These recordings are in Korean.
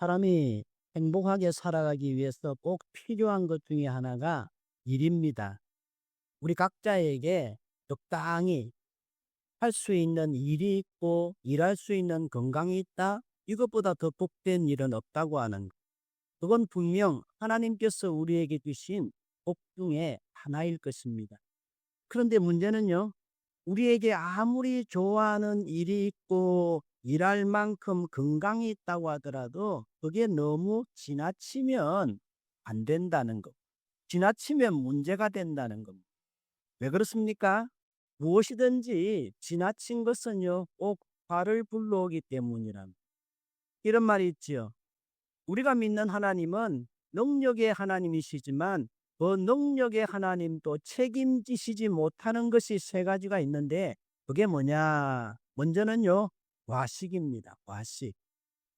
사람이 행복하게 살아가기 위해서 꼭 필요한 것 중에 하나가 일입니다. 우리 각자에게 적당히 할 수 있는 일이 있고 일할 수 있는 건강이 있다. 이것보다 더 복된 일은 없다고 하는 것. 그건 분명 하나님께서 우리에게 주신 복 중에 하나일 것입니다. 그런데 문제는요. 우리에게 아무리 좋아하는 일이 있고 일할 만큼 건강이 있다고 하더라도 그게 너무 지나치면 안 된다는 것. 지나치면 문제가 된다는 겁니다. 왜 그렇습니까? 무엇이든지 지나친 것은요, 꼭 화를 불러오기 때문이랍니다. 이런 말이 있지요. 우리가 믿는 하나님은 능력의 하나님이시지만 그 능력의 하나님도 책임지시지 못하는 것이 세 가지가 있는데 그게 뭐냐? 먼저는요, 과식입니다. 과식.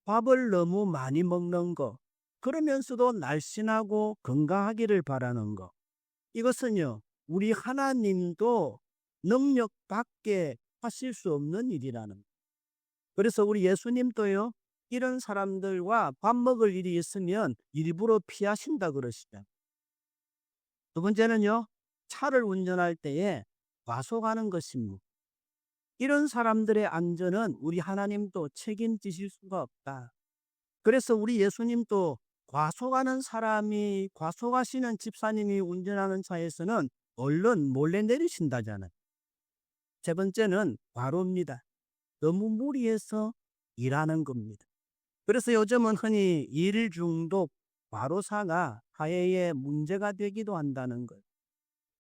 밥을 너무 많이 먹는 거. 그러면서도 날씬하고 건강하기를 바라는 거. 이것은요, 우리 하나님도 능력 밖에 하실 수 없는 일이라는 거. 그래서 우리 예수님도요, 이런 사람들과 밥 먹을 일이 있으면 일부러 피하신다 그러시죠. 두 번째는요, 차를 운전할 때에 과속하는 것입니다. 이런 사람들의 안전은 우리 하나님도 책임지실 수가 없다. 그래서 우리 예수님도 과속하시는 집사님이 운전하는 차에서는 얼른 몰래 내리신다잖아요. 세 번째는 과로입니다. 너무 무리해서 일하는 겁니다. 그래서 요즘은 흔히 일 중독, 과로사가 사회에 문제가 되기도 한다는 거예요.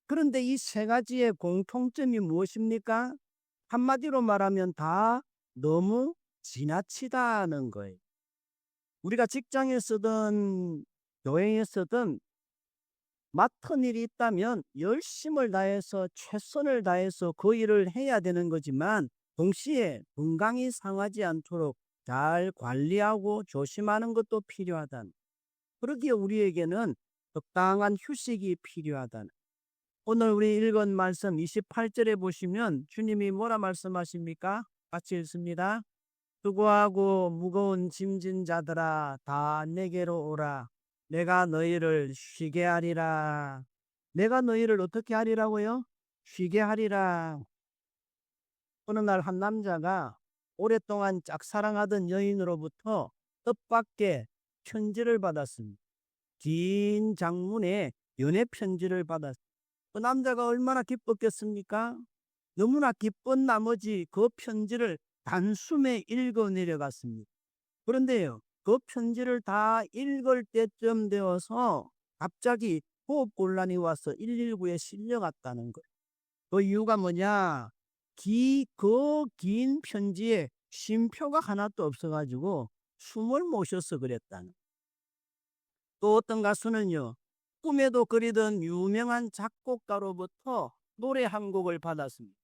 그런데 이 세 가지의 공통점이 무엇입니까? 한마디로 말하면 다 너무 지나치다는 거예요. 우리가 직장에 서든 교회에 서든 맡은 일이 있다면 열심을 다해서 최선을 다해서 그 일을 해야 되는 거지만 동시에 건강이 상하지 않도록 잘 관리하고 조심하는 것도 필요하다는. 그러기에 우리에게는 적당한 휴식이 필요하다는. 오늘 우리 읽은 말씀 28절에 보시면 주님이 뭐라 말씀하십니까? 같이 읽습니다. 수고하고 무거운 짐진 자들아 다 내게로 오라. 내가 너희를 쉬게 하리라. 내가 너희를 어떻게 하리라고요? 쉬게 하리라. 어느 날 한 남자가 오랫동안 짝사랑하던 여인으로부터 뜻밖의 편지를 받았습니다. 긴 장문의 연애 편지를 받았습니다. 그 남자가 얼마나 기뻤겠습니까? 너무나 기쁜 나머지 그 편지를 단숨에 읽어 내려갔습니다. 그런데요, 그 편지를 다 읽을 때쯤 되어서 갑자기 호흡곤란이 와서 119에 실려갔다는 거예요. 그 이유가 뭐냐? 그 긴 편지에 쉼표가 하나도 없어가지고 숨을 못 쉬어서 그랬다는. 또 어떤 가수는요, 꿈에도 그리던 유명한 작곡가로부터 노래 한 곡을 받았습니다.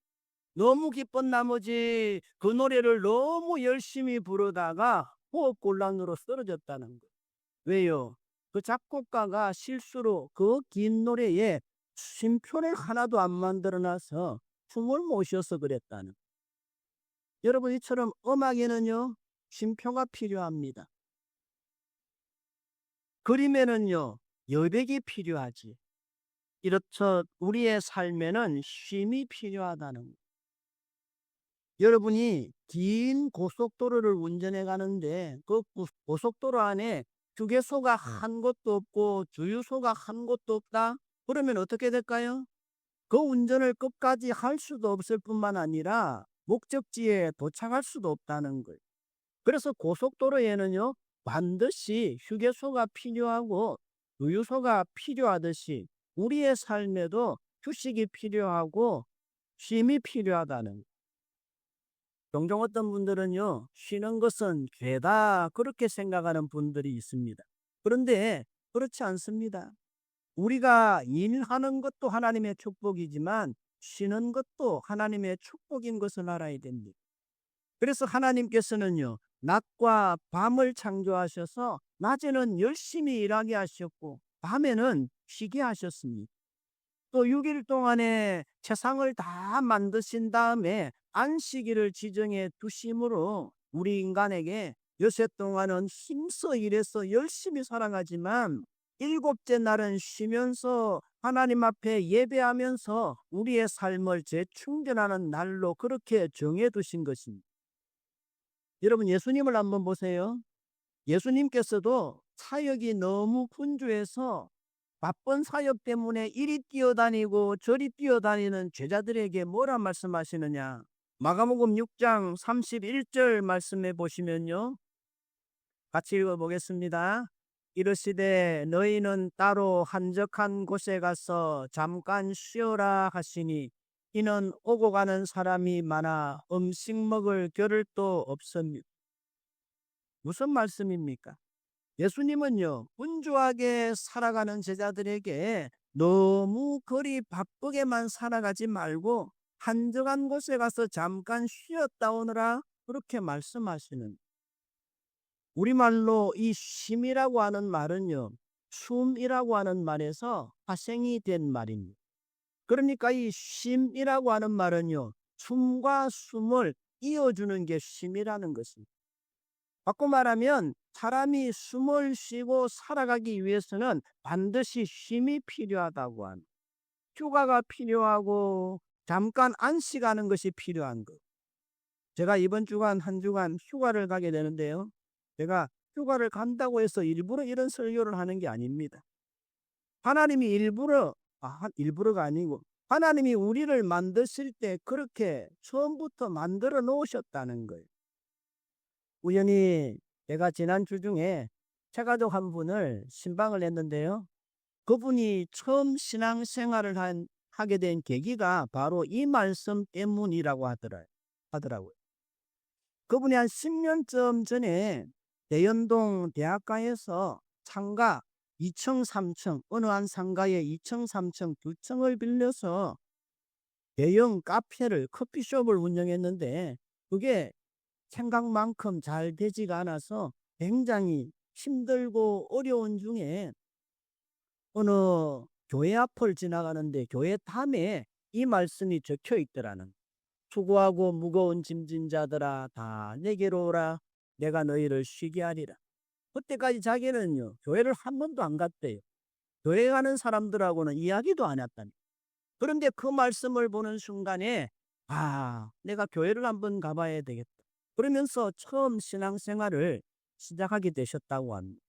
너무 기쁜 나머지 그 노래를 너무 열심히 부르다가 호흡곤란으로 쓰러졌다는 거예요. 왜요? 그 작곡가가 실수로 그 긴 노래에 쉼표를 하나도 안 만들어놔서 숨을 못 쉬어서 그랬다는. 여러분, 이처럼 음악에는요, 쉼표가 필요합니다. 그림에는요, 여백이 필요하지. 이렇듯 우리의 삶에는 쉼이 필요하다는 거예요. 여러분이 긴 고속도로를 운전해 가는데 그 고속도로 안에 휴게소가 한 곳도 없고 주유소가 한 곳도 없다? 그러면 어떻게 될까요? 그 운전을 끝까지 할 수도 없을 뿐만 아니라 목적지에 도착할 수도 없다는 거예요. 그래서 고속도로에는요, 반드시 휴게소가 필요하고 주유소가 필요하듯이 우리의 삶에도 휴식이 필요하고 쉼이 필요하다는 거예요. 종종 어떤 분들은요, 쉬는 것은 죄다 그렇게 생각하는 분들이 있습니다. 그런데 그렇지 않습니다. 우리가 일하는 것도 하나님의 축복이지만 쉬는 것도 하나님의 축복인 것을 알아야 됩니다. 그래서 하나님께서는요, 낮과 밤을 창조하셔서 낮에는 열심히 일하게 하셨고 밤에는 쉬게 하셨습니다. 또 6일 동안에 세상을 다 만드신 다음에 안식일을 지정해 두심으로 우리 인간에게 여세 동안은 힘써 일해서 열심히 살아가지만 일곱째 날은 쉬면서 하나님 앞에 예배하면서 우리의 삶을 재충전하는 날로 그렇게 정해두신 것입니다. 여러분, 예수님을 한번 보세요. 예수님께서도 사역이 너무 분주해서 바쁜 사역 때문에 이리 뛰어다니고 저리 뛰어다니는 제자들에게 뭐라 말씀하시느냐. 마가복음 6장 31절 말씀해 보시면요. 같이 읽어보겠습니다. 이르시되 너희는 따로 한적한 곳에 가서 잠깐 쉬어라 하시니 이는 오고 가는 사람이 많아 음식 먹을 겨를도 없습니다. 무슨 말씀입니까? 예수님은요, 분주하게 살아가는 제자들에게 너무 거리 바쁘게만 살아가지 말고 한적한 곳에 가서 잠깐 쉬었다 오너라 그렇게 말씀하시는. 우리말로 이 쉼이라고 하는 말은요, 숨이라고 하는 말에서 파생이 된 말입니다. 그러니까 이 쉼이라고 하는 말은요, 숨과 숨을 이어주는 게 쉼이라는 것입니다. 바꿔 말하면 사람이 숨을 쉬고 살아가기 위해서는 반드시 쉼이 필요하다고 합니다. 휴가가 필요하고 잠깐 안식하는 것이 필요한 것. 제가 이번 주간 한 주간 휴가를 가게 되는데요. 제가 휴가를 간다고 해서 일부러 이런 설교를 하는 게 아닙니다. 하나님이 일부러가 아니고 하나님이 우리를 만드실 때 그렇게 처음부터 만들어 놓으셨다는 거예요. 우연히 제가 지난주 중에 최가족 한 분을 신방을 했는데요. 그분이 처음 신앙생활을 하게 된 계기가 바로 이 말씀 때문이라고 하더라고요. 그분이 한 10년쯤 전에 대연동 대학가에서 상가 2층, 3층, 어느 한 상가에 2층, 3층 두 층을 빌려서 대형 카페를, 커피숍을 운영했는데 그게 생각만큼 잘 되지가 않아서 굉장히 힘들고 어려운 중에 어느 교회 앞을 지나가는데 교회 담에 이 말씀이 적혀 있더라는. 수고하고 무거운 짐진 자들아 다 내게로 오라 내가 너희를 쉬게 하리라. 그때까지 자기는요 교회를 한 번도 안 갔대요. 교회 가는 사람들하고는 이야기도 안 했다니. 그런데 그 말씀을 보는 순간에 내가 교회를 한번 가봐야 되겠다. 그러면서 처음 신앙생활을 시작하게 되셨다고 합니다.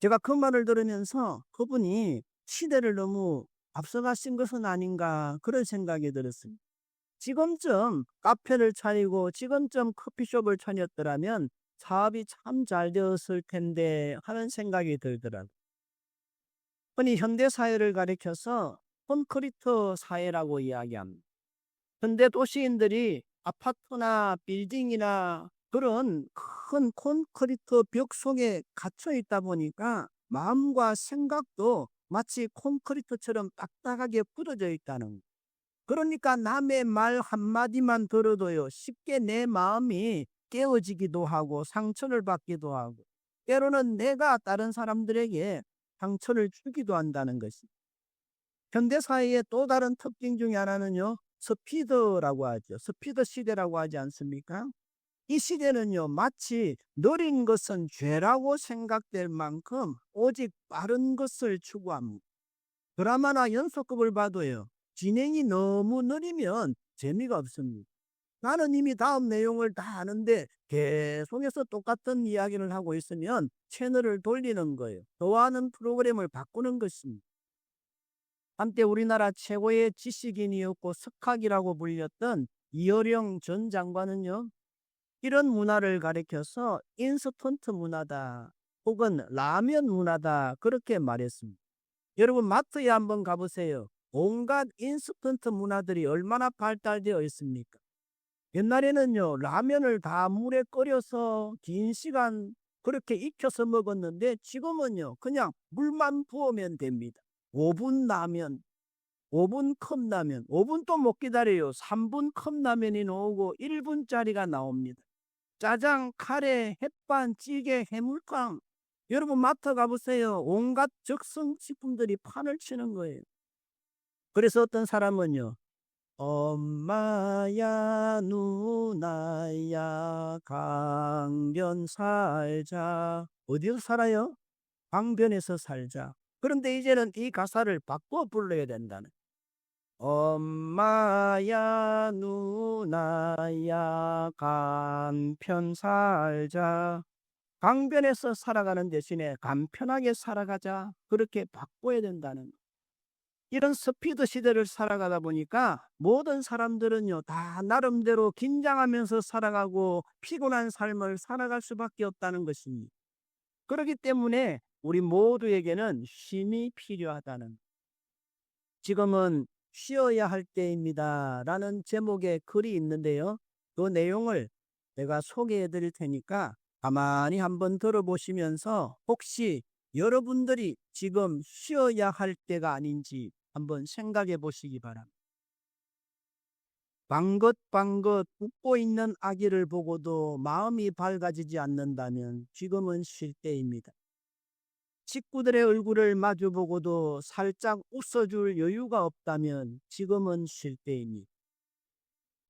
제가 그 말을 들으면서 그분이 시대를 너무 앞서가신 것은 아닌가 그런 생각이 들었습니다. 지금쯤 카페를 차리고 지금쯤 커피숍을 차렸더라면 사업이 참 잘 되었을 텐데 하는 생각이 들더라고요. 흔히 현대사회를 가리켜서 콘크리트 사회라고 이야기합니다. 현대 도시인들이 아파트나 빌딩이나 그런 큰 콘크리트 벽 속에 갇혀 있다 보니까 마음과 생각도 마치 콘크리트처럼 딱딱하게 부러져 있다는 거예요. 그러니까 남의 말 한마디만 들어도요, 쉽게 내 마음이 깨어지기도 하고 상처를 받기도 하고 때로는 내가 다른 사람들에게 상처를 주기도 한다는 것이. 현대사회의 또 다른 특징 중에 하나는요, 스피드라고 하죠. 스피드 시대라고 하지 않습니까? 이 시대는요, 마치 느린 것은 죄라고 생각될 만큼 오직 빠른 것을 추구합니다. 드라마나 연속극을 봐도요, 진행이 너무 느리면 재미가 없습니다. 나는 이미 다음 내용을 다 아는데 계속해서 똑같은 이야기를 하고 있으면 채널을 돌리는 거예요. 좋아하는 프로그램을 바꾸는 것입니다. 한때 우리나라 최고의 지식인이었고 석학이라고 불렸던 이어령 전 장관은요, 이런 문화를 가리켜서 인스턴트 문화다 혹은 라면 문화다 그렇게 말했습니다. 여러분 마트에 한번 가보세요. 온갖 인스턴트 문화들이 얼마나 발달되어 있습니까? 옛날에는요 라면을 다 물에 끓여서 긴 시간 그렇게 익혀서 먹었는데 지금은요 그냥 물만 부으면 됩니다. 5분 라면, 5분 컵라면, 5분도 못 기다려요. 3분 컵라면이 나오고 1분짜리가 나옵니다. 짜장, 카레, 햇반, 찌개, 해물탕. 여러분 마트 가보세요. 온갖 적성식품들이 판을 치는 거예요. 그래서 어떤 사람은요, 엄마야 누나야 강변 살자. 어디서 살아요? 강변에서 살자. 그런데 이제는 이 가사를 바꿔 불러야 된다는. 엄마야 누나야 간편 살자. 강변에서 살아가는 대신에 간편하게 살아가자. 그렇게 바꿔야 된다는. 이런 스피드 시대를 살아가다 보니까 모든 사람들은요, 다 나름대로 긴장하면서 살아가고 피곤한 삶을 살아갈 수밖에 없다는 것입니다. 그렇기 때문에 우리 모두에게는 쉼이 필요하다는, 지금은 쉬어야 할 때입니다 라는 제목의 글이 있는데요. 그 내용을 내가 소개해 드릴 테니까 가만히 한번 들어보시면서 혹시 여러분들이 지금 쉬어야 할 때가 아닌지 한번 생각해 보시기 바랍니다. 방긋방긋 웃고 있는 아기를 보고도 마음이 밝아지지 않는다면 지금은 쉴 때입니다. 식구들의 얼굴을 마주보고도 살짝 웃어줄 여유가 없다면 지금은 쉴 때입니다.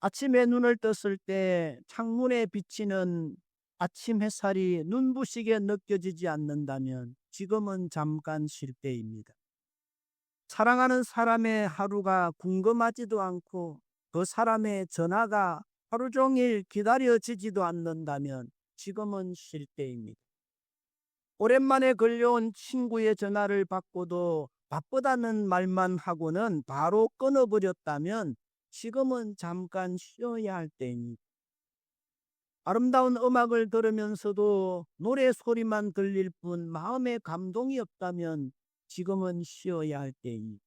아침에 눈을 떴을 때 창문에 비치는 아침 햇살이 눈부시게 느껴지지 않는다면 지금은 잠깐 쉴 때입니다. 사랑하는 사람의 하루가 궁금하지도 않고 그 사람의 전화가 하루 종일 기다려지지도 않는다면 지금은 쉴 때입니다. 오랜만에 걸려온 친구의 전화를 받고도 바쁘다는 말만 하고는 바로 끊어버렸다면 지금은 잠깐 쉬어야 할 때입니다. 아름다운 음악을 들으면서도 노래 소리만 들릴 뿐 마음에 감동이 없다면 지금은 쉬어야 할 때입니다.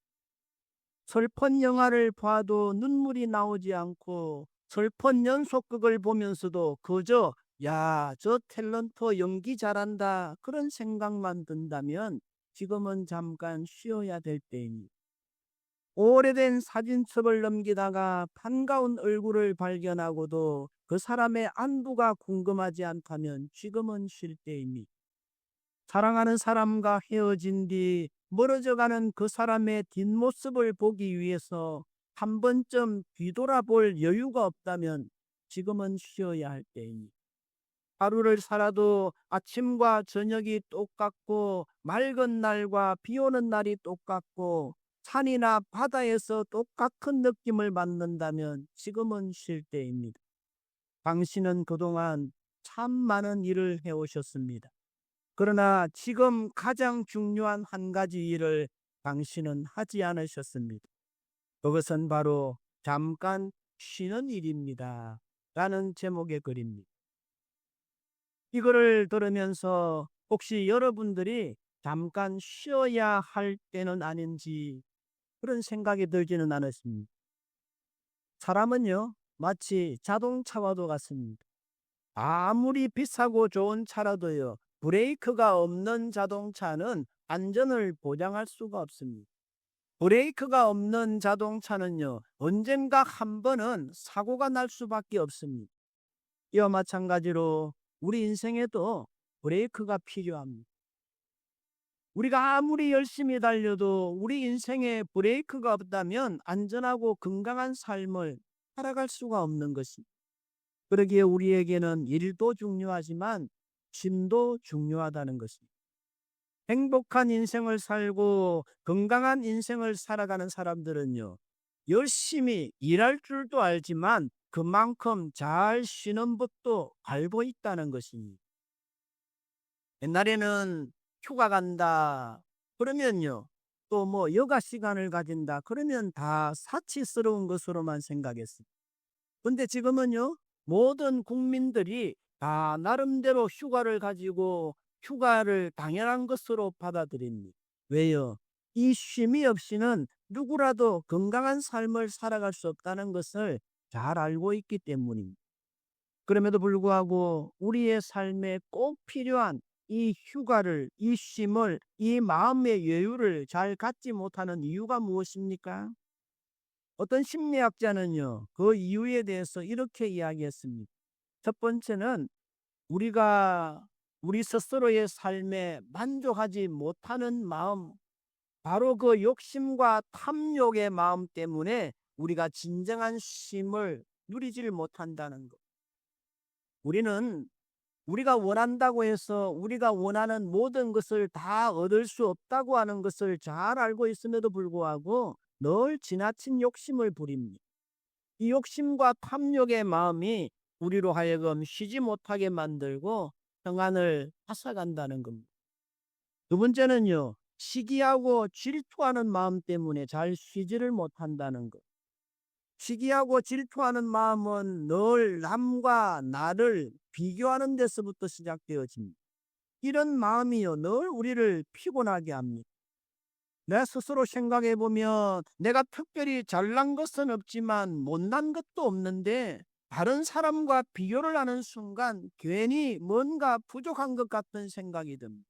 슬픈 영화를 봐도 눈물이 나오지 않고 슬픈 연속극을 보면서도 그저 야, 저 탤런트 연기 잘한다 그런 생각만 든다면 지금은 잠깐 쉬어야 될 때입니다. 오래된 사진첩을 넘기다가 반가운 얼굴을 발견하고도 그 사람의 안부가 궁금하지 않다면 지금은 쉴 때입니다. 사랑하는 사람과 헤어진 뒤 멀어져가는 그 사람의 뒷모습을 보기 위해서 한 번쯤 뒤돌아볼 여유가 없다면 지금은 쉬어야 할 때입니다. 하루를 살아도 아침과 저녁이 똑같고 맑은 날과 비 오는 날이 똑같고 산이나 바다에서 똑같은 느낌을 받는다면 지금은 쉴 때입니다. 당신은 그동안 참 많은 일을 해오셨습니다. 그러나 지금 가장 중요한 한 가지 일을 당신은 하지 않으셨습니다. 그것은 바로 잠깐 쉬는 일입니다. 라는 제목의 글입니다. 이 글을 들으면서 혹시 여러분들이 잠깐 쉬어야 할 때는 아닌지 그런 생각이 들지는 않았습니다. 사람은요, 마치 자동차와도 같습니다. 아무리 비싸고 좋은 차라도요, 브레이크가 없는 자동차는 안전을 보장할 수가 없습니다. 브레이크가 없는 자동차는요, 언젠가 한 번은 사고가 날 수밖에 없습니다. 이와 마찬가지로 우리 인생에도 브레이크가 필요합니다. 우리가 아무리 열심히 달려도 우리 인생에 브레이크가 없다면 안전하고 건강한 삶을 살아갈 수가 없는 것입니다. 그러기에 우리에게는 일도 중요하지만 쉼도 중요하다는 것입니다. 행복한 인생을 살고 건강한 인생을 살아가는 사람들은요, 열심히 일할 줄도 알지만 그만큼 잘 쉬는 법도 알고 있다는 것입니다. 옛날에는 휴가 간다 그러면요, 또 뭐 여가 시간을 가진다 그러면 다 사치스러운 것으로만 생각했습니다. 근데 지금은요, 모든 국민들이 다 나름대로 휴가를 가지고 휴가를 당연한 것으로 받아들입니다. 왜요? 이 쉼이 없이는 누구라도 건강한 삶을 살아갈 수 없다는 것을 잘 알고 있기 때문입니다. 그럼에도 불구하고 우리의 삶에 꼭 필요한 이 휴가를, 이 쉼을, 이 마음의 여유를 잘 갖지 못하는 이유가 무엇입니까? 어떤 심리학자는요, 그 이유에 대해서 이렇게 이야기했습니다. 첫 번째는 우리가 우리 스스로의 삶에 만족하지 못하는 마음, 바로 그 욕심과 탐욕의 마음 때문에 우리가 진정한 쉼을 누리질 못한다는 것. 우리는 우리가 원한다고 해서 우리가 원하는 모든 것을 다 얻을 수 없다고 하는 것을 잘 알고 있음에도 불구하고 늘 지나친 욕심을 부립니다. 이 욕심과 탐욕의 마음이 우리로 하여금 쉬지 못하게 만들고 평안을 앗아간다는 겁니다. 두 번째는요, 시기하고 질투하는 마음 때문에 잘 쉬지를 못한다는 것. 시기하고 질투하는 마음은 늘 남과 나를 비교하는 데서부터 시작되어집니다. 이런 마음이요, 늘 우리를 피곤하게 합니다. 내 스스로 생각해 보면 내가 특별히 잘난 것은 없지만 못난 것도 없는데 다른 사람과 비교를 하는 순간 괜히 뭔가 부족한 것 같은 생각이 듭니다.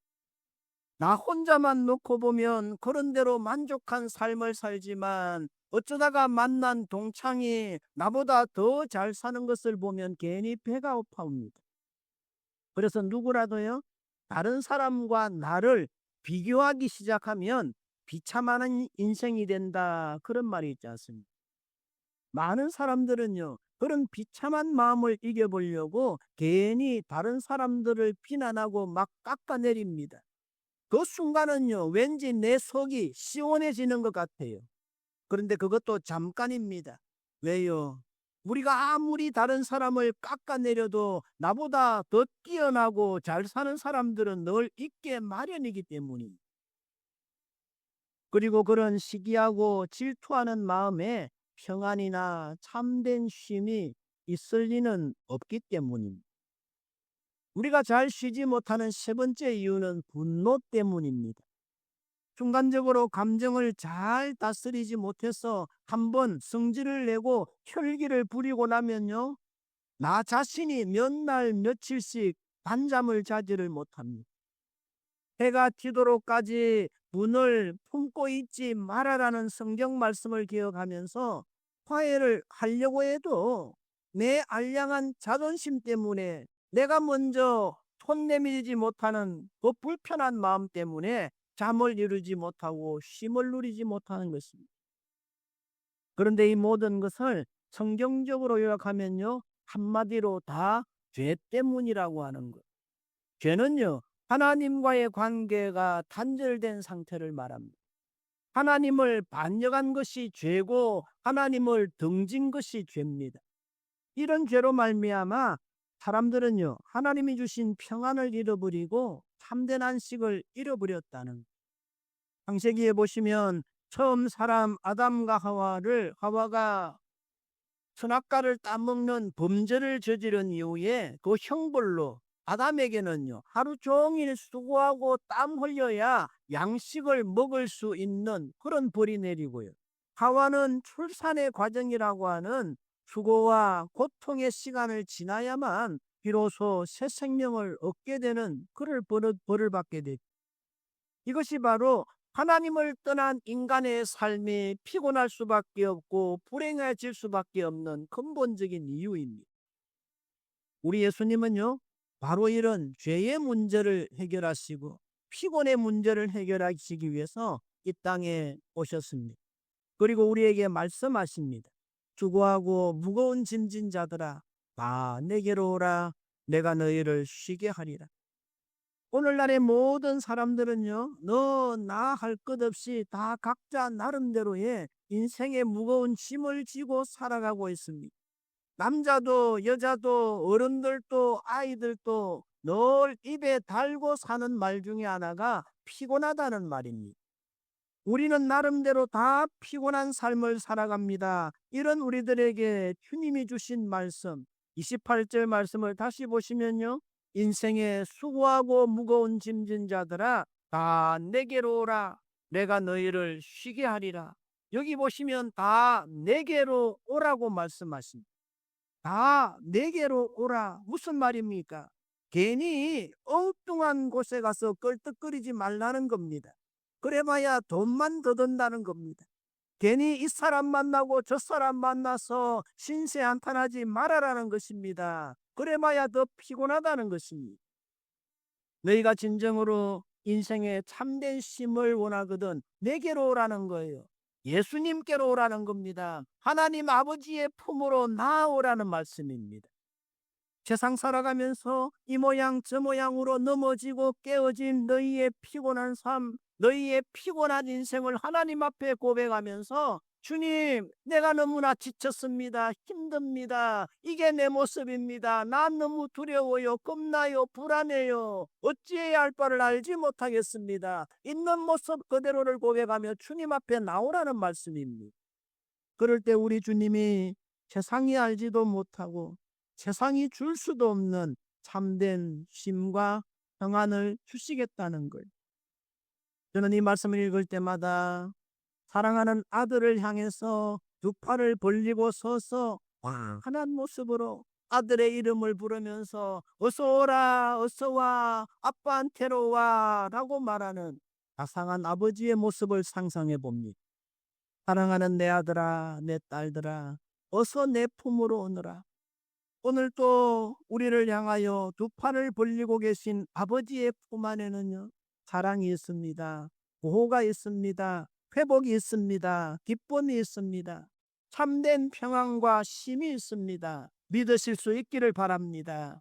나 혼자만 놓고 보면 그런 대로 만족한 삶을 살지만 어쩌다가 만난 동창이 나보다 더 잘 사는 것을 보면 괜히 배가 고파옵니다. 그래서 누구라도요, 다른 사람과 나를 비교하기 시작하면 비참한 인생이 된다, 그런 말이 있지 않습니까? 많은 사람들은요, 그런 비참한 마음을 이겨보려고 괜히 다른 사람들을 비난하고 막 깎아내립니다. 그 순간은요, 왠지 내 속이 시원해지는 것 같아요. 그런데 그것도 잠깐입니다. 왜요? 우리가 아무리 다른 사람을 깎아내려도 나보다 더 뛰어나고 잘 사는 사람들은 늘 있게 마련이기 때문입니다. 그리고 그런 시기하고 질투하는 마음에 평안이나 참된 쉼이 있을 리는 없기 때문입니다. 우리가 잘 쉬지 못하는 세 번째 이유는 분노 때문입니다. 순간적으로 감정을 잘 다스리지 못해서 한번 성질을 내고 혈기를 부리고 나면요, 나 자신이 몇 날 며칠씩 밤잠을 자지를 못합니다. 해가 지도록까지 분을 품고 있지 말아라는 성경 말씀을 기억하면서 화해를 하려고 해도 내 알량한 자존심 때문에 내가 먼저 손 내밀지 못하는 그 불편한 마음 때문에 잠을 이루지 못하고 쉼을 누리지 못하는 것입니다. 그런데 이 모든 것을 성경적으로 요약하면요, 한마디로 다 죄 때문이라고 하는 것. 죄는요, 하나님과의 관계가 단절된 상태를 말합니다. 하나님을 반역한 것이 죄고 하나님을 등진 것이 죄입니다. 이런 죄로 말미암아 사람들은요, 하나님이 주신 평안을 잃어버리고 참된 안식을 잃어버렸다는. 창세기에 보시면 처음 사람 아담과 하와가 선악과를 따먹는 범죄를 저지른 이후에 그 형벌로 아담에게는요, 하루 종일 수고하고 땀 흘려야 양식을 먹을 수 있는 그런 벌이 내리고요, 하와는 출산의 과정이라고 하는 수고와 고통의 시간을 지나야만 비로소 새 생명을 얻게 되는 그럴 벌을 받게 됐죠. 이것이 바로 하나님을 떠난 인간의 삶이 피곤할 수밖에 없고 불행해질 수밖에 없는 근본적인 이유입니다. 우리 예수님은요, 바로 이런 죄의 문제를 해결하시고 피곤의 문제를 해결하시기 위해서 이 땅에 오셨습니다. 그리고 우리에게 말씀하십니다. 수고하고 무거운 짐진 자들아, 다 내게로 오라. 내가 너희를 쉬게 하리라. 오늘날의 모든 사람들은요, 너 나 할 것 없이 다 각자 나름대로의 인생의 무거운 짐을 지고 살아가고 있습니다. 남자도 여자도 어른들도 아이들도 늘 입에 달고 사는 말 중에 하나가 피곤하다는 말입니다. 우리는 나름대로 다 피곤한 삶을 살아갑니다. 이런 우리들에게 주님이 주신 말씀, 28절 말씀을 다시 보시면요, 인생에 수고하고 무거운 짐진 자들아, 다 내게로 오라. 내가 너희를 쉬게 하리라. 여기 보시면 다 내게로 오라고 말씀하십니다. 다 내게로 오라. 무슨 말입니까? 괜히 엉뚱한 곳에 가서 끌떡거리지 말라는 겁니다. 그래봐야 돈만 더 든다는 겁니다. 괜히 이 사람 만나고 저 사람 만나서 신세 한탄하지 말아라는 것입니다. 그래봐야 더 피곤하다는 것입니다. 너희가 진정으로 인생의 참된 쉼을 원하거든 내게로 오라는 거예요. 예수님께로 오라는 겁니다. 하나님 아버지의 품으로 나아오라는 말씀입니다. 세상 살아가면서 이 모양 저 모양으로 넘어지고 깨어진 너희의 피곤한 삶, 너희의 피곤한 인생을 하나님 앞에 고백하면서 주님, 내가 너무나 지쳤습니다. 힘듭니다. 이게 내 모습입니다. 난 너무 두려워요. 겁나요. 불안해요. 어찌해야 할 바를 알지 못하겠습니다. 있는 모습 그대로를 고백하며 주님 앞에 나오라는 말씀입니다. 그럴 때 우리 주님이 세상이 알지도 못하고 세상이 줄 수도 없는 참된 쉼과 평안을 주시겠다는 거예요. 저는 이 말씀을 읽을 때마다 사랑하는 아들을 향해서 두 팔을 벌리고 서서 환한 모습으로 아들의 이름을 부르면서 어서 오라, 어서 와, 아빠한테로 와 라고 말하는 자상한 아버지의 모습을 상상해 봅니다. 사랑하는 내 아들아, 내 딸들아, 어서 내 품으로 오너라. 오늘 또 우리를 향하여 두 팔을 벌리고 계신 아버지의 품 안에는요, 사랑이 있습니다. 보호가 있습니다. 회복이 있습니다. 기쁨이 있습니다. 참된 평안과 쉼이 있습니다. 믿으실 수 있기를 바랍니다.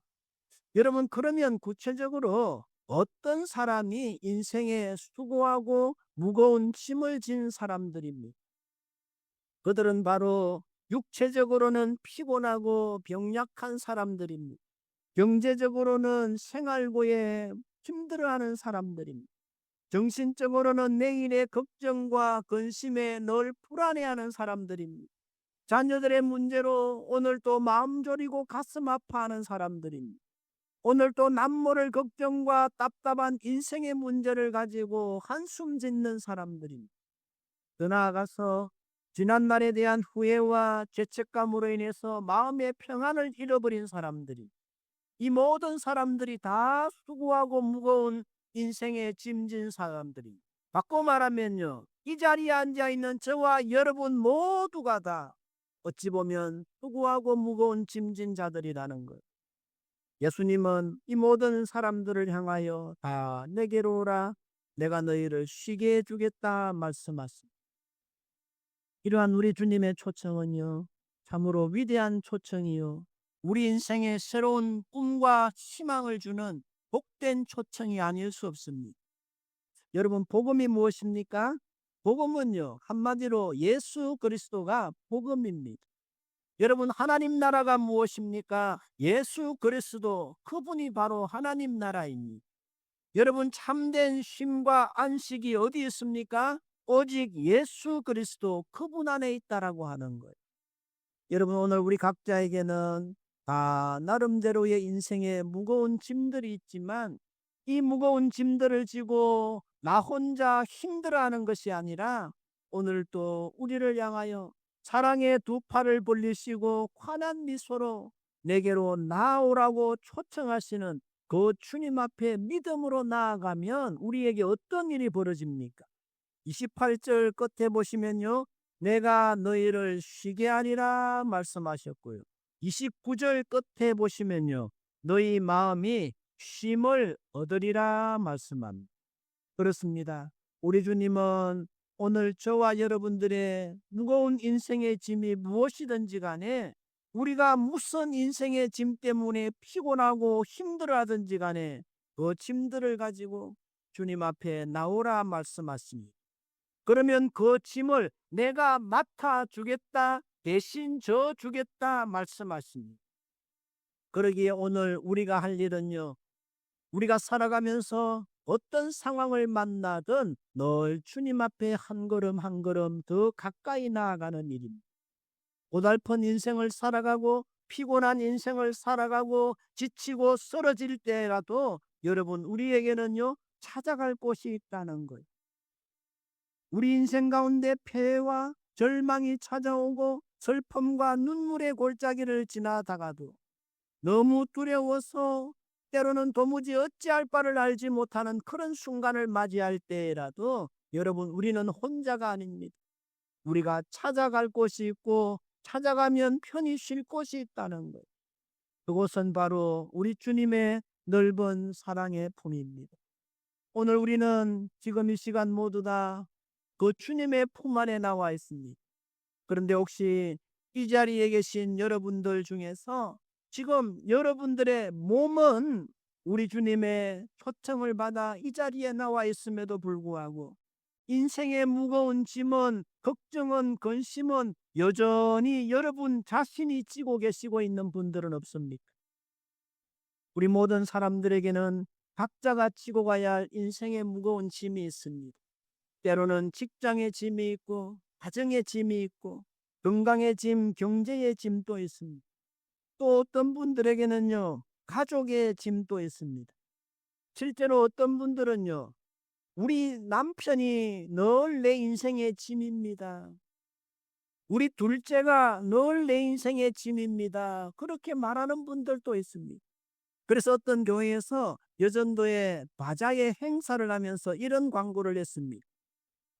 여러분, 그러면 구체적으로 어떤 사람이 인생에 수고하고 무거운 짐을 진 사람들입니까? 그들은 바로 육체적으로는 피곤하고 병약한 사람들입니다. 경제적으로는 생활고에 힘들어하는 사람들입니다. 정신적으로는 내일의 걱정과 근심에 늘 불안해하는 사람들입니다. 자녀들의 문제로 오늘 또 마음 졸이고 가슴 아파하는 사람들입니다. 오늘 또 남모를 걱정과 답답한 인생의 문제를 가지고 한숨 짓는 사람들입니다. 더 나아가서 지난날에 대한 후회와 죄책감으로 인해서 마음의 평안을 잃어버린 사람들이, 이 모든 사람들이 다 수고하고 무거운 인생에 짐진 사람들이, 바꿔 말하면요, 이 자리에 앉아있는 저와 여러분 모두가 다 어찌 보면 수고하고 무거운 짐진 자들이라는 것. 예수님은 이 모든 사람들을 향하여 다 내게로 오라, 내가 너희를 쉬게 해주겠다 말씀하십니다. 이러한 우리 주님의 초청은요, 참으로 위대한 초청이요, 우리 인생에 새로운 꿈과 희망을 주는 복된 초청이 아닐 수 없습니다. 여러분, 복음이 무엇입니까? 복음은요, 한마디로 예수 그리스도가 복음입니다. 여러분, 하나님 나라가 무엇입니까? 예수 그리스도, 그분이 바로 하나님 나라입니다. 여러분, 참된 쉼과 안식이 어디 있습니까? 오직 예수 그리스도, 그분 안에 있다라고 하는 거예요. 여러분, 오늘 우리 각자에게는 다 나름대로의 인생에 무거운 짐들이 있지만 이 무거운 짐들을 지고 나 혼자 힘들어하는 것이 아니라 오늘 또 우리를 향하여 사랑의 두 팔을 벌리시고 환한 미소로 내게로 나아오라고 초청하시는 그 주님 앞에 믿음으로 나아가면 우리에게 어떤 일이 벌어집니까? 28절 끝에 보시면요, 내가 너희를 쉬게 하리라 말씀하셨고요. 29절 끝에 보시면요, 너희 마음이 쉼을 얻으리라 말씀합니다. 그렇습니다. 우리 주님은 오늘 저와 여러분들의 무거운 인생의 짐이 무엇이든지 간에, 우리가 무슨 인생의 짐 때문에 피곤하고 힘들어하든지 간에 그 짐들을 가지고 주님 앞에 나오라 말씀하십니다. 그러면 그 짐을 내가 맡아주겠다, 대신 져주겠다 말씀하십니다. 그러기에 오늘 우리가 할 일은요, 우리가 살아가면서 어떤 상황을 만나든 늘 주님 앞에 한 걸음 한 걸음 더 가까이 나아가는 일입니다. 고달픈 인생을 살아가고 피곤한 인생을 살아가고 지치고 쓰러질 때라도 여러분, 우리에게는요, 찾아갈 곳이 있다는 거예요. 우리 인생 가운데 폐해와 절망이 찾아오고 슬픔과 눈물의 골짜기를 지나다가도 너무 두려워서 때로는 도무지 어찌할 바를 알지 못하는 그런 순간을 맞이할 때라도 여러분, 우리는 혼자가 아닙니다. 우리가 찾아갈 곳이 있고 찾아가면 편히 쉴 곳이 있다는 것. 그곳은 바로 우리 주님의 넓은 사랑의 품입니다. 오늘 우리는 지금 이 시간 모두 다 그 주님의 품 안에 나와 있습니다. 그런데 혹시 이 자리에 계신 여러분들 중에서 지금 여러분들의 몸은 우리 주님의 초청을 받아 이 자리에 나와 있음에도 불구하고 인생의 무거운 짐은, 걱정은, 근심은 여전히 여러분 자신이 지고 계시고 있는 분들은 없습니까? 우리 모든 사람들에게는 각자가 지고 가야 할 인생의 무거운 짐이 있습니다. 때로는 직장의 짐이 있고, 가정의 짐이 있고, 건강의 짐, 경제의 짐도 있습니다. 또 어떤 분들에게는요, 가족의 짐도 있습니다. 실제로 어떤 분들은요, 우리 남편이 늘 내 인생의 짐입니다. 우리 둘째가 늘 내 인생의 짐입니다. 그렇게 말하는 분들도 있습니다. 그래서 어떤 교회에서 여전도에 바자회 행사를 하면서 이런 광고를 했습니다.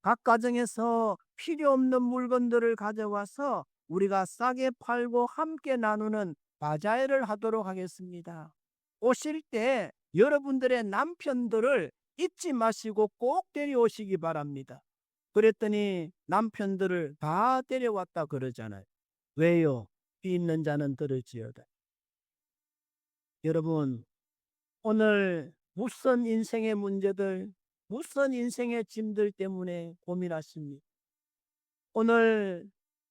각 가정에서 필요 없는 물건들을 가져와서 우리가 싸게 팔고 함께 나누는 바자회를 하도록 하겠습니다. 오실 때 여러분들의 남편들을 잊지 마시고 꼭 데려오시기 바랍니다. 그랬더니 남편들을 다 데려왔다 그러잖아요. 왜요? 귀 있는 자는 들을지어다. 여러분, 오늘 무슨 인생의 문제들, 무슨 인생의 짐들 때문에 고민하십니까? 오늘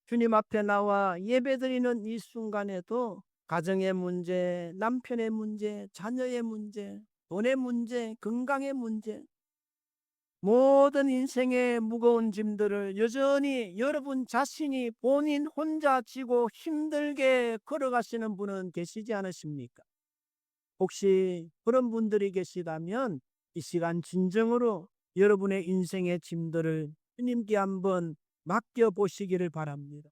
주님 앞에 나와 예배드리는 이 순간에도 가정의 문제, 남편의 문제, 자녀의 문제, 돈의 문제, 건강의 문제, 모든 인생의 무거운 짐들을 여전히 여러분 자신이 본인 혼자 지고 힘들게 걸어가시는 분은 계시지 않으십니까? 혹시 그런 분들이 계시다면 이 시간 진정으로 여러분의 인생의 짐들을 주님께 한번 맡겨보시기를 바랍니다.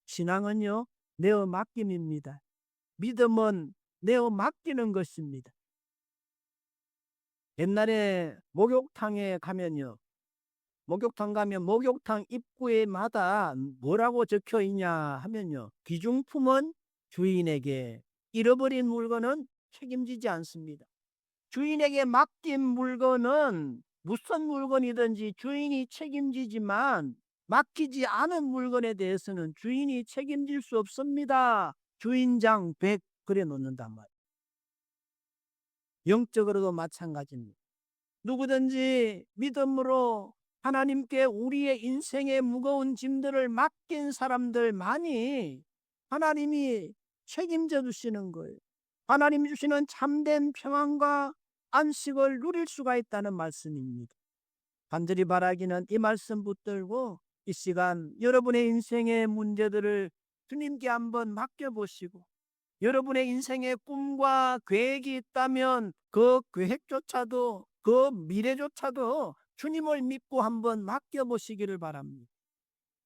신앙은요, 내어 맡김입니다. 믿음은 내어 맡기는 것입니다. 옛날에 목욕탕에 가면요, 목욕탕 가면 목욕탕 입구에마다 뭐라고 적혀 있냐 하면요, 귀중품은 주인에게, 잃어버린 물건은 책임지지 않습니다. 주인에게 맡긴 물건은 무슨 물건이든지 주인이 책임지지만 맡기지 않은 물건에 대해서는 주인이 책임질 수 없습니다. 주인장 100 그래 놓는단 말이에요. 영적으로도 마찬가지입니다. 누구든지 믿음으로 하나님께 우리의 인생의 무거운 짐들을 맡긴 사람들만이 하나님이 책임져 주시는 거예요. 하나님이 주시는 참된 평안과 안식을 누릴 수가 있다는 말씀입니다. 간절히 바라기는 이 말씀 붙들고 이 시간 여러분의 인생의 문제들을 주님께 한번 맡겨보시고, 여러분의 인생의 꿈과 계획이 있다면 그 계획조차도, 그 미래조차도 주님을 믿고 한번 맡겨보시기를 바랍니다.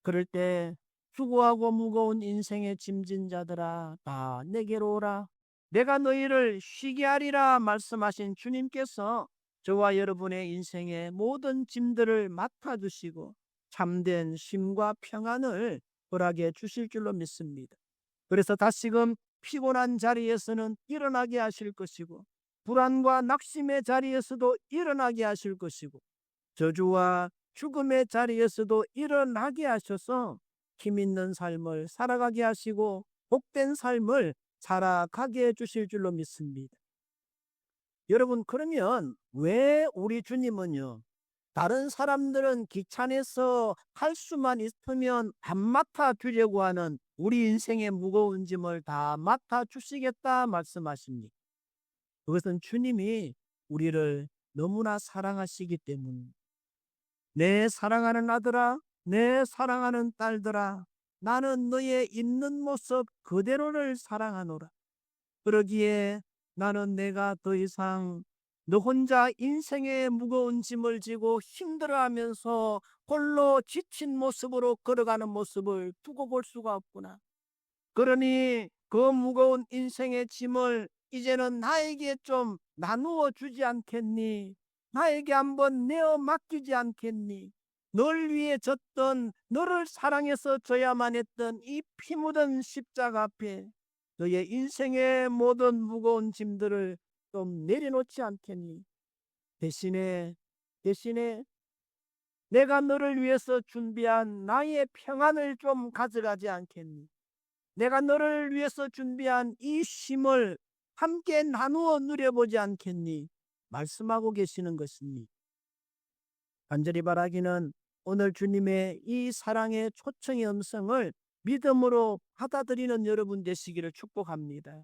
그럴 때 수고하고 무거운 인생의 짐진 자들아 다 내게로 오라, 내가 너희를 쉬게 하리라 말씀하신 주님께서 저와 여러분의 인생의 모든 짐들을 맡아주시고 참된 쉼과 평안을 허락해 주실 줄로 믿습니다. 그래서 다시금 피곤한 자리에서는 일어나게 하실 것이고, 불안과 낙심의 자리에서도 일어나게 하실 것이고, 저주와 죽음의 자리에서도 일어나게 하셔서 힘 있는 삶을 살아가게 하시고 복된 삶을 살아가게 해주실 줄로 믿습니다. 여러분, 그러면 왜 우리 주님은요, 다른 사람들은 귀찮아서 할 수만 있으면 안 맡아주려고 하는 우리 인생의 무거운 짐을 다 맡아주시겠다 말씀하십니까? 그것은 주님이 우리를 너무나 사랑하시기 때문입니다. 내 사랑하는 아들아, 내 사랑하는 딸들아, 나는 너의 있는 모습 그대로를 사랑하노라. 그러기에 나는 내가 더 이상 너 혼자 인생의 무거운 짐을 지고 힘들어하면서 홀로 지친 모습으로 걸어가는 모습을 두고 볼 수가 없구나. 그러니 그 무거운 인생의 짐을 이제는 나에게 좀 나누어 주지 않겠니? 나에게 한번 내어 맡기지 않겠니? 널 위해 졌던, 너를 사랑해서 져야만 했던 이 피 묻은 십자가 앞에 너의 인생의 모든 무거운 짐들을 좀 내려놓지 않겠니? 대신에 내가 너를 위해서 준비한 나의 평안을 좀 가져가지 않겠니? 내가 너를 위해서 준비한 이 쉼을 함께 나누어 누려보지 않겠니? 말씀하고 계시는 것입니다. 간절히 바라기는 오늘 주님의 이 사랑의 초청의 음성을 믿음으로 받아들이는 여러분 되시기를 축복합니다.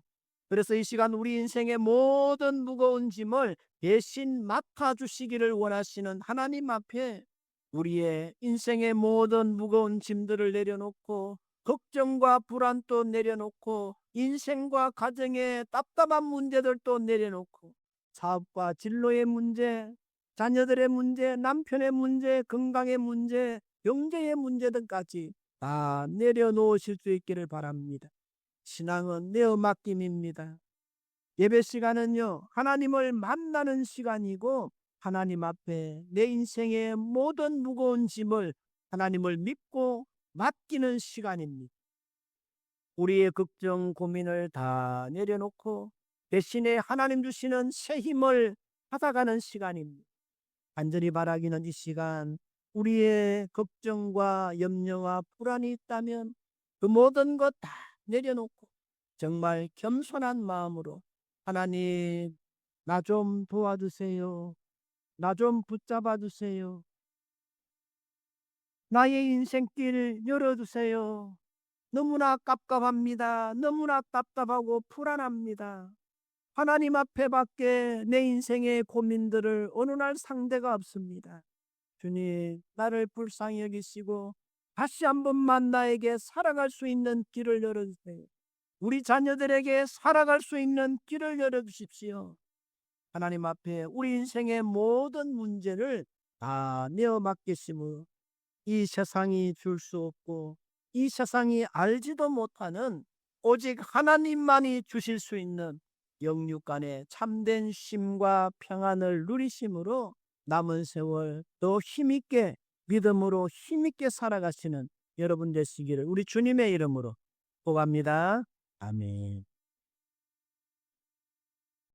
그래서 이 시간 우리 인생의 모든 무거운 짐을 대신 맡아주시기를 원하시는 하나님 앞에 우리의 인생의 모든 무거운 짐들을 내려놓고 걱정과 불안도 내려놓고 인생과 가정의 답답한 문제들도 내려놓고 사업과 진로의 문제, 자녀들의 문제, 남편의 문제, 건강의 문제, 경제의 문제 등까지 다 내려놓으실 수 있기를 바랍니다. 신앙은 내어 맡김입니다. 예배 시간은요, 하나님을 만나는 시간이고 하나님 앞에 내 인생의 모든 무거운 짐을 하나님을 믿고 맡기는 시간입니다. 우리의 걱정, 고민을 다 내려놓고 대신에 하나님 주시는 새 힘을 받아가는 시간입니다. 간절히 바라기는 이 시간 우리의 걱정과 염려와 불안이 있다면 그 모든 것 다 내려놓고 정말 겸손한 마음으로 하나님, 나 좀 도와주세요. 나 좀 붙잡아 주세요. 나의 인생길 열어주세요. 너무나 깝깝합니다. 너무나 답답하고 불안합니다. 하나님 앞에 밖에 내 인생의 고민들을 어느 날 상대가 없습니다. 주님, 나를 불쌍히 여기시고 다시 한 번만 나에게 살아갈 수 있는 길을 열어주세요. 우리 자녀들에게 살아갈 수 있는 길을 열어주십시오. 하나님 앞에 우리 인생의 모든 문제를 다 내어 맡기심으로 이 세상이 줄 수 없고 이 세상이 알지도 못하는 오직 하나님만이 주실 수 있는 영육간의 참된 쉼과 평안을 누리심으로 남은 세월 더 힘있게 믿음으로 힘있게 살아가시는 여러분 되시기를 우리 주님의 이름으로 축복합니다. 아멘.